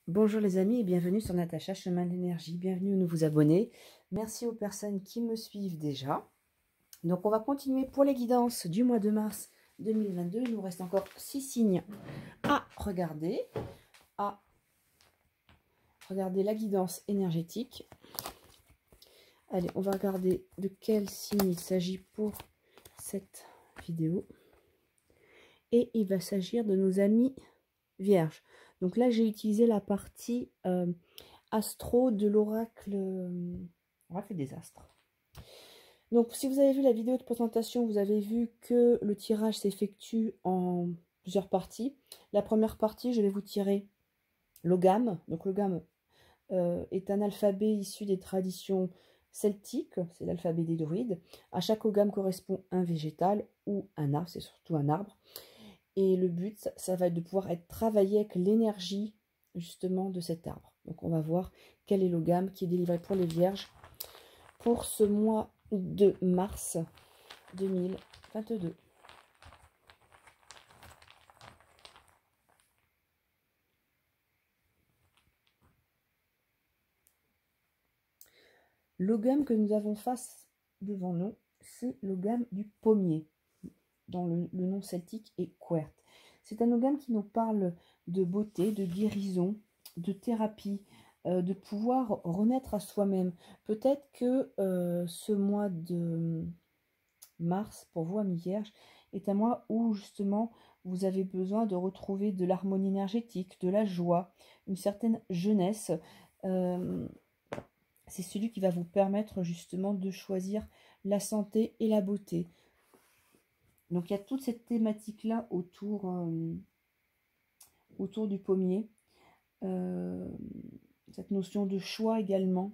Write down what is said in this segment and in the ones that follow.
Bonjour les amis et bienvenue sur Natacha Chemin d'énergie, bienvenue aux nouveaux abonnés. Merci aux personnes qui me suivent déjà. Donc on va continuer pour les guidances du mois de mars 2022. Il nous reste encore 6 signes à regarder. Regardez la guidance énergétique. Allez, on va regarder de quel signe il s'agit pour cette vidéo. Et il va s'agir de nos amis vierges. Donc là, j'ai utilisé la partie astro de l'oracle des astres. Donc, si vous avez vu la vidéo de présentation, vous avez vu que le tirage s'effectue en plusieurs parties. La première partie, je vais vous tirer l'ogame. Donc, l'ogame est un alphabet issu des traditions celtiques. C'est l'alphabet des druides. À chaque ogame correspond un végétal ou un arbre. C'est surtout un arbre. Et le but, ça va être de pouvoir être travaillé avec l'énergie justement de cet arbre. Donc on va voir quel est l'ogame qui est délivré pour les vierges pour ce mois de mars 2022. L'ogame que nous avons face devant nous, c'est l'ogame du pommier, dont le nom celtique est Quert. C'est un ogame qui nous parle de beauté, de guérison, de thérapie, de pouvoir renaître à soi-même. Peut-être que ce mois de mars, pour vous, amis vierges, est un mois où justement vous avez besoin de retrouver de l'harmonie énergétique, de la joie, une certaine jeunesse. C'est celui qui va vous permettre justement de choisir la santé et la beauté. Donc il y a toute cette thématique-là autour du pommier. Cette notion de choix également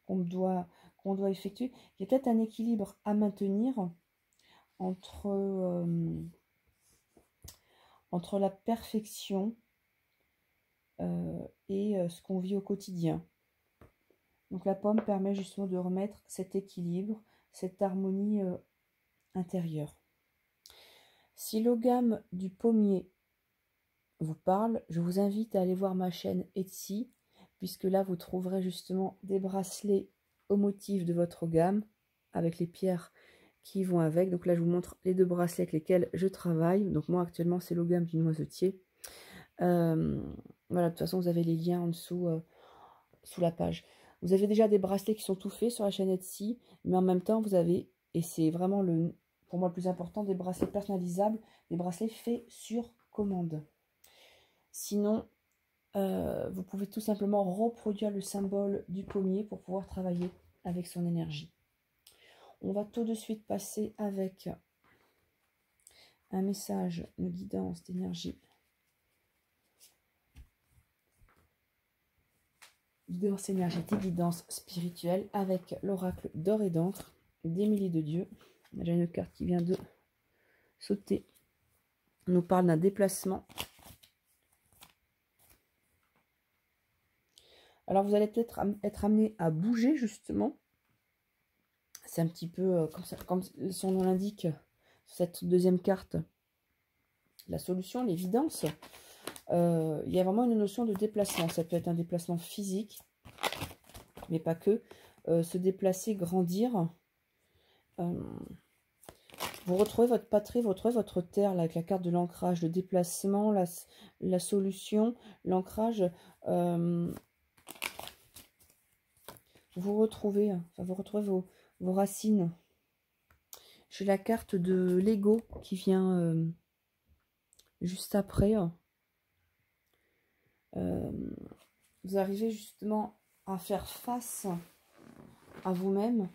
qu'on doit effectuer. Il y a peut-être un équilibre à maintenir entre la perfection et ce qu'on vit au quotidien. Donc la pomme permet justement de remettre cet équilibre, cette harmonie intérieure. Si l'ogame du pommier vous parle, je vous invite à aller voir ma chaîne Etsy, puisque là vous trouverez justement des bracelets au motif de votre ogame, avec les pierres qui vont avec. Donc là je vous montre les deux bracelets avec lesquels je travaille. Donc moi actuellement c'est l'ogame du noisetier. Voilà, de toute façon vous avez les liens en dessous sous la page. Vous avez déjà des bracelets qui sont tout faits sur la chaîne Etsy, mais en même temps vous avez, et c'est vraiment pour moi le plus important, des bracelets personnalisables, des bracelets faits sur commande. Sinon, vous pouvez tout simplement reproduire le symbole du pommier pour pouvoir travailler avec son énergie. On va tout de suite passer avec un message, une guidance d'énergie. Guidance énergétique, guidance spirituelle avec l'oracle d'or et d'encre d'Émilie de Dieu. J'ai une carte qui vient de sauter. On nous parle d'un déplacement. Alors vous allez peut-être être amené à bouger justement. C'est un petit peu comme son nom l'indique, cette deuxième carte, la solution, l'évidence. Il y a vraiment une notion de déplacement. Ça peut être un déplacement physique, mais pas que. Se déplacer, grandir. Vous retrouvez votre patrie, vous retrouvez votre terre là, avec la carte de l'ancrage, le déplacement, la solution, l'ancrage. Vous retrouvez vos racines. J'ai la carte de l'ego qui vient juste après. Vous arrivez justement à faire face à vous-même.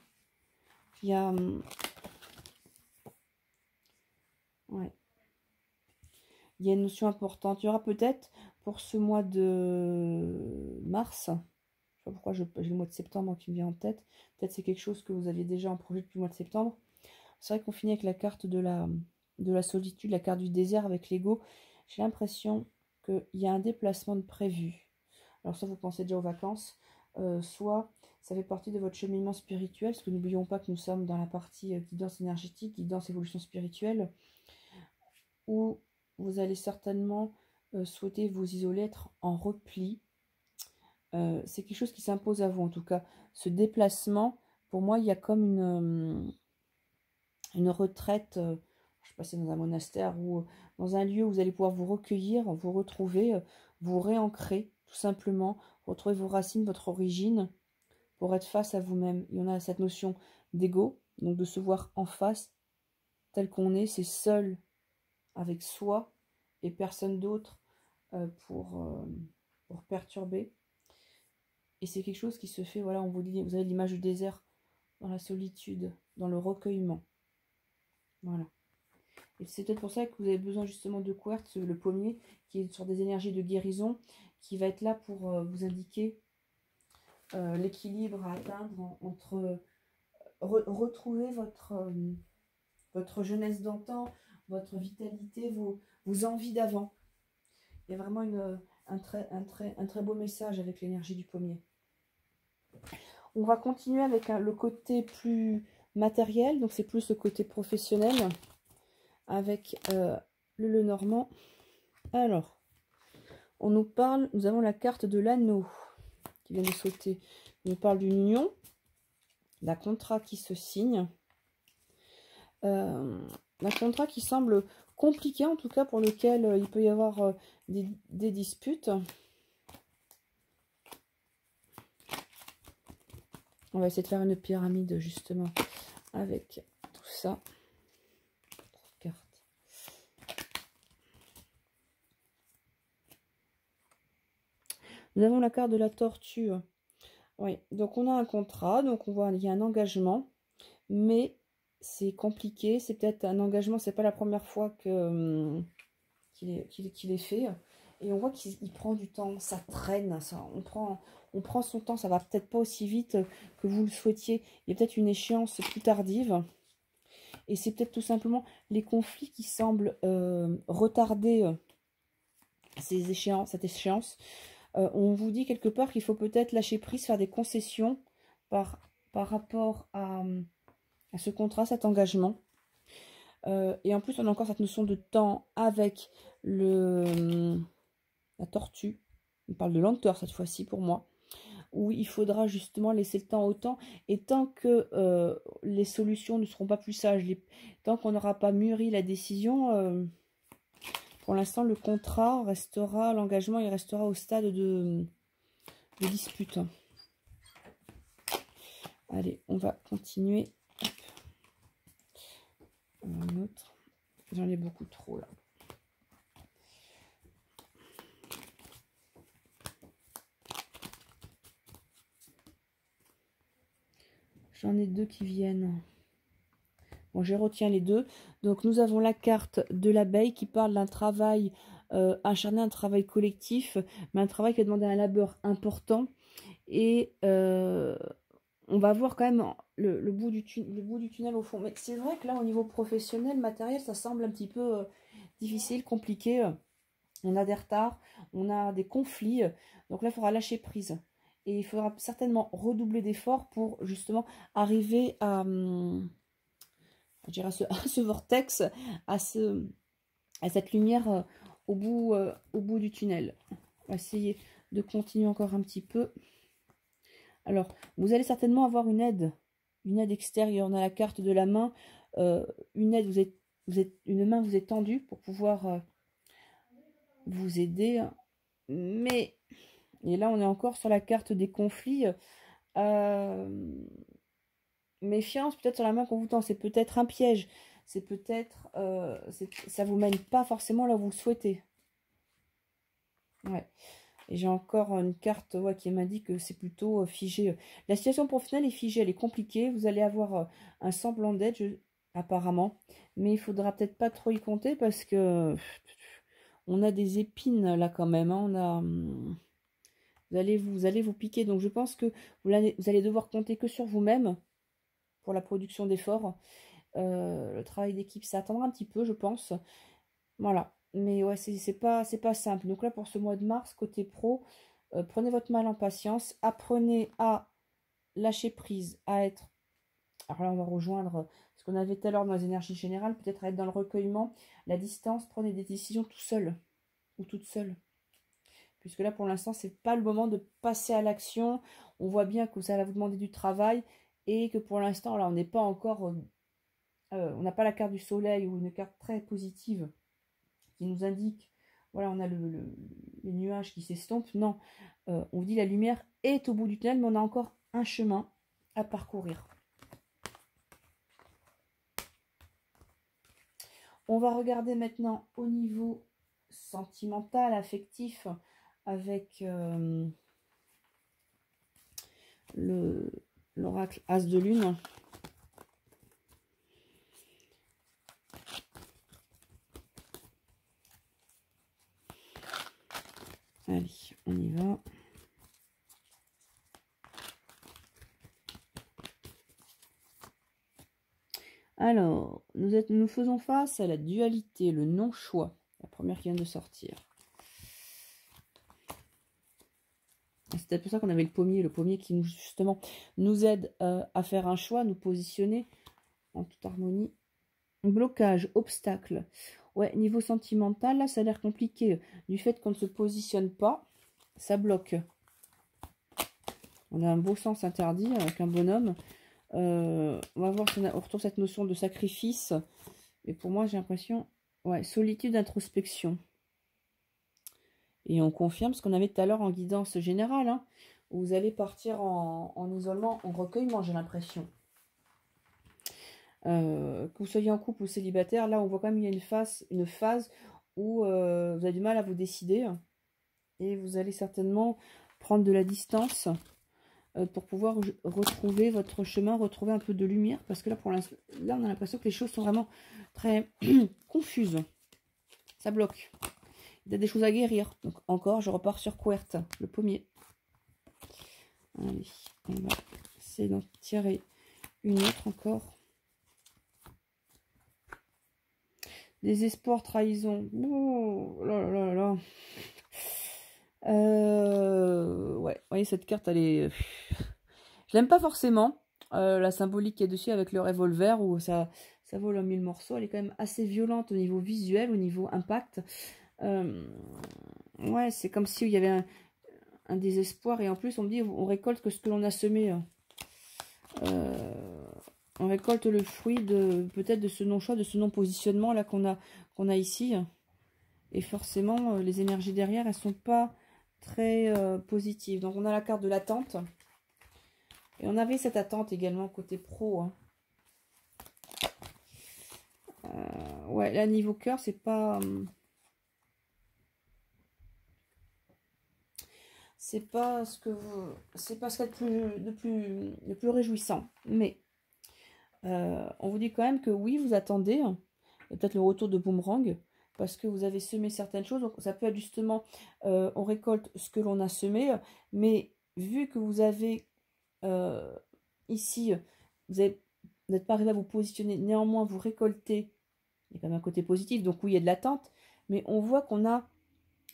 Il y a... ouais. Il y a une notion importante. Il y aura peut-être pour ce mois de mars, je ne sais pas pourquoi j'ai le mois de septembre qui me vient en tête. Peut-être c'est quelque chose que vous aviez déjà en projet depuis le mois de septembre. C'est vrai qu'on finit avec la carte de la solitude, la carte du désert avec l'ego. J'ai l'impression qu'il y a un déplacement de prévu. Alors soit vous pensez déjà aux vacances, soit ça fait partie de votre cheminement spirituel, parce que n'oublions pas que nous sommes dans la partie guidance énergétique, guidance évolution spirituelle, où vous allez certainement souhaiter vous isoler, être en repli, c'est quelque chose qui s'impose à vous, en tout cas. Ce déplacement, pour moi, il y a comme une retraite, je ne sais pas si c'est dans un monastère ou dans un lieu où vous allez pouvoir vous recueillir, vous retrouver, vous réancrer, tout simplement, retrouver vos racines, votre origine, pour être face à vous-même. Il y en a cette notion d'ego, donc de se voir en face, tel qu'on est, c'est seul avec soi et personne d'autre pour perturber. Et c'est quelque chose qui se fait, voilà, on vous dit, vous avez l'image du désert dans la solitude, dans le recueillement. Voilà. Et c'est peut-être pour ça que vous avez besoin justement de quartz, le pommier, qui est sur des énergies de guérison, qui va être là pour vous indiquer l'équilibre à atteindre entre retrouver votre jeunesse d'antan, votre vitalité, vos envies d'avant. Il y a vraiment un très beau message avec l'énergie du pommier. On va continuer avec le côté plus matériel, donc c'est plus le côté professionnel avec le Lenormand. Alors, nous avons la carte de l'anneau qui vient de sauter. Il nous parle d'une union, d'un contrat qui se signe, d'un contrat qui semble compliqué en tout cas, pour lequel il peut y avoir des disputes. On va essayer de faire une pyramide justement avec tout ça. Nous avons la carte de la tortue. Oui, donc on a un contrat, donc on voit il y a un engagement, mais c'est compliqué. C'est peut-être un engagement, c'est pas la première fois que qu'il est fait. Et on voit qu'il prend du temps, ça traîne, ça, on prend son temps, ça va peut-être pas aussi vite que vous le souhaitiez. Il y a peut-être une échéance plus tardive. Et c'est peut-être tout simplement les conflits qui semblent retarder cette échéance. On vous dit quelque part qu'il faut peut-être lâcher prise, faire des concessions par rapport à ce contrat, cet engagement. Et en plus, on a encore cette notion de temps avec la tortue. On parle de lenteur cette fois-ci pour moi, où il faudra justement laisser le temps au temps. Et tant que les solutions ne seront pas plus sages, tant qu'on n'aura pas mûri la décision, pour l'instant, le contrat restera, l'engagement, il restera au stade de dispute. Allez, on va continuer. Un autre. J'en ai beaucoup trop là. J'en ai deux qui viennent. Bon, je retiens les deux. Donc, nous avons la carte de l'abeille qui parle d'un travail acharné, un travail collectif, mais un travail qui va demander un labeur important. Et on va voir quand même le bout du tunnel au fond. Mais c'est vrai que là, au niveau professionnel, matériel, ça semble un petit peu difficile, compliqué. On a des retards, on a des conflits. Donc là, il faudra lâcher prise. Et il faudra certainement redoubler d'efforts pour justement arriver à, je dirais à ce vortex, à cette lumière au bout du tunnel. On va essayer de continuer encore un petit peu. Alors, vous allez certainement avoir une aide extérieure. On a la carte de la main, une aide, une main vous est tendue pour pouvoir vous aider. Mais, et là on est encore sur la carte des conflits. Méfiance peut-être sur la main qu'on vous tend, c'est peut-être un piège. C'est peut-être, ça vous mène pas forcément là où vous le souhaitez. Ouais. Et j'ai encore une carte qui m'indique que c'est plutôt figé. La situation professionnelle est figée, elle est compliquée. Vous allez avoir un semblant d'aide, apparemment. Mais il faudra peut-être pas trop y compter parce que on a des épines là quand même. Hein. On a, vous allez vous piquer. Donc je pense que vous allez devoir compter que sur vous-même pour la production d'efforts. Le travail d'équipe, ça attendra un petit peu, je pense. Voilà. Mais ouais, c'est pas simple. Donc là, pour ce mois de mars, côté pro, prenez votre mal en patience. Apprenez à lâcher prise, à être... Alors là, on va rejoindre ce qu'on avait tout à l'heure dans les énergies générales, peut-être à être dans le recueillement, la distance. Prenez des décisions tout seul ou toute seule. puisque là, pour l'instant, c'est pas le moment de passer à l'action. On voit bien que ça va vous demander du travail et que pour l'instant, là, on n'est pas encore... on n'a pas la carte du soleil ou une carte très positive qui nous indique, voilà, on a les nuages qui s'estompent. Non, on vous dit la lumière est au bout du tunnel, mais on a encore un chemin à parcourir. On va regarder maintenant au niveau sentimental, affectif, avec l'oracle As de Lune. Allez, on y va. Alors, nous faisons face à la dualité, le non-choix. La première qui vient de sortir. C'est peut-être pour ça qu'on avait le pommier qui justement nous aide à faire un choix, nous positionner en toute harmonie. Blocage, obstacle. Ouais, niveau sentimental, là, ça a l'air compliqué. Du fait qu'on ne se positionne pas, ça bloque. On a un beau sens interdit avec un bonhomme. On va voir si on retrouve cette notion de sacrifice. Et pour moi, j'ai l'impression, ouais, solitude, introspection. Et on confirme ce qu'on avait tout à l'heure en guidance générale, hein, où vous allez partir en isolement, en recueillement, j'ai l'impression. Que vous soyez en couple ou célibataire, là on voit quand même qu'il y a une phase où vous avez du mal à vous décider et vous allez certainement prendre de la distance pour pouvoir retrouver votre chemin, retrouver un peu de lumière, parce que là pour l'instant, là on a l'impression que les choses sont vraiment très confuses, ça bloque. Il y a des choses à guérir. Donc encore, je repars sur Couerte, le pommier. Allez, on va essayer d'en tirer une autre encore. Désespoir, trahison. Oh là là là là. Ouais, vous voyez, cette carte, elle est... Je l'aime pas forcément. La symbolique qui est dessus avec le revolver, où ça vole en 1000 morceaux. Elle est quand même assez violente au niveau visuel, au niveau impact. Ouais, c'est comme s'il y avait un désespoir. Et en plus, on me dit, on récolte que ce que l'on a semé. On récolte le fruit de peut-être de ce non-choix, de ce non-positionnement là qu'on a ici. Et forcément, les énergies derrière, elles sont pas très positives. Donc on a la carte de l'attente. Et on avait cette attente également côté pro. Hein. Ouais, là niveau cœur, c'est pas... c'est pas ce qu'il y a de plus réjouissant. Mais on vous dit quand même que oui, vous attendez peut-être le retour de boomerang, parce que vous avez semé certaines choses. Donc ça peut être justement, on récolte ce que l'on a semé, mais vu que vous avez ici, vous n'êtes pas arrivé à vous positionner, néanmoins vous récoltez, il y a quand même un côté positif, donc oui, il y a de l'attente, mais on voit qu'on a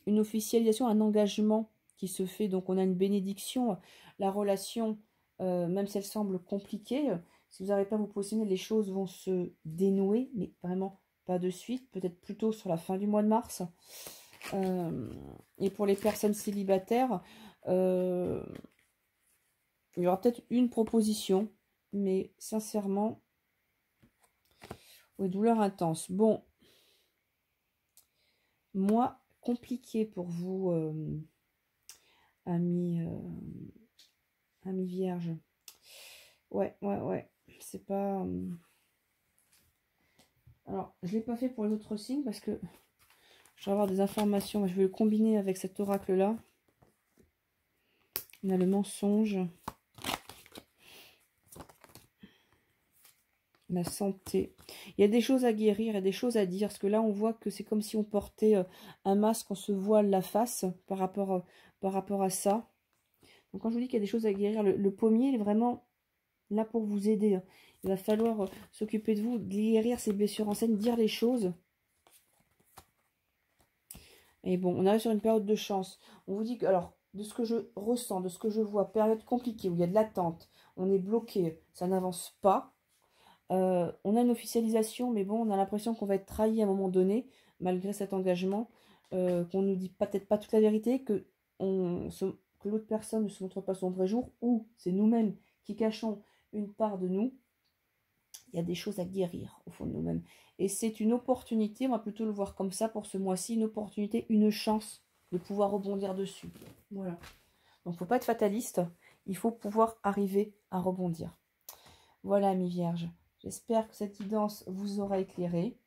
une officialisation, un engagement qui se fait, donc on a une bénédiction, la relation, même si elle semble compliquée, si vous n'arrivez pas à vous positionner, les choses vont se dénouer, mais vraiment pas de suite, peut-être plutôt sur la fin du mois de mars. Et pour les personnes célibataires, il y aura peut-être une proposition, mais sincèrement, oui, douleur intense. Bon, moi, compliqué pour vous, amis vierge. Ouais. C'est pas... Alors, je ne l'ai pas fait pour les autres signes parce que je vais avoir des informations. Je vais le combiner avec cet oracle-là. On a le mensonge. La santé. Il y a des choses à guérir et des choses à dire. Parce que là, on voit que c'est comme si on portait un masque, on se voile la face par rapport à ça. Donc, quand je vous dis qu'il y a des choses à guérir, le pommier, il est vraiment là pour vous aider. Il va falloir s'occuper de vous, guérir ces blessures anciennes, dire les choses. Et bon, on arrive sur une période de chance. On vous dit que, alors, de ce que je ressens, de ce que je vois, période compliquée, où il y a de l'attente, on est bloqué, ça n'avance pas. On a une officialisation, mais bon, on a l'impression qu'on va être trahi à un moment donné, malgré cet engagement, qu'on ne nous dit peut-être pas toute la vérité, que que l'autre personne ne se montre pas son vrai jour, ou c'est nous-mêmes qui cachons une part de nous, il y a des choses à guérir au fond de nous-mêmes. Et c'est une opportunité, on va plutôt le voir comme ça pour ce mois-ci, une opportunité, une chance de pouvoir rebondir dessus. Voilà. Donc, il ne faut pas être fataliste, il faut pouvoir arriver à rebondir. Voilà, amis vierges. J'espère que cette guidance vous aura éclairé.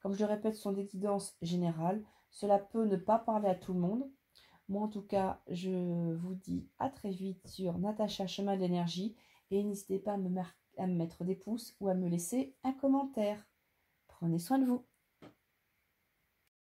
Comme je le répète, ce sont des guidances générales. Cela peut ne pas parler à tout le monde. Moi, en tout cas, je vous dis à très vite sur Natacha Chemin de l'énergie. Et n'hésitez pas à me mettre des pouces ou à me laisser un commentaire. Prenez soin de vous.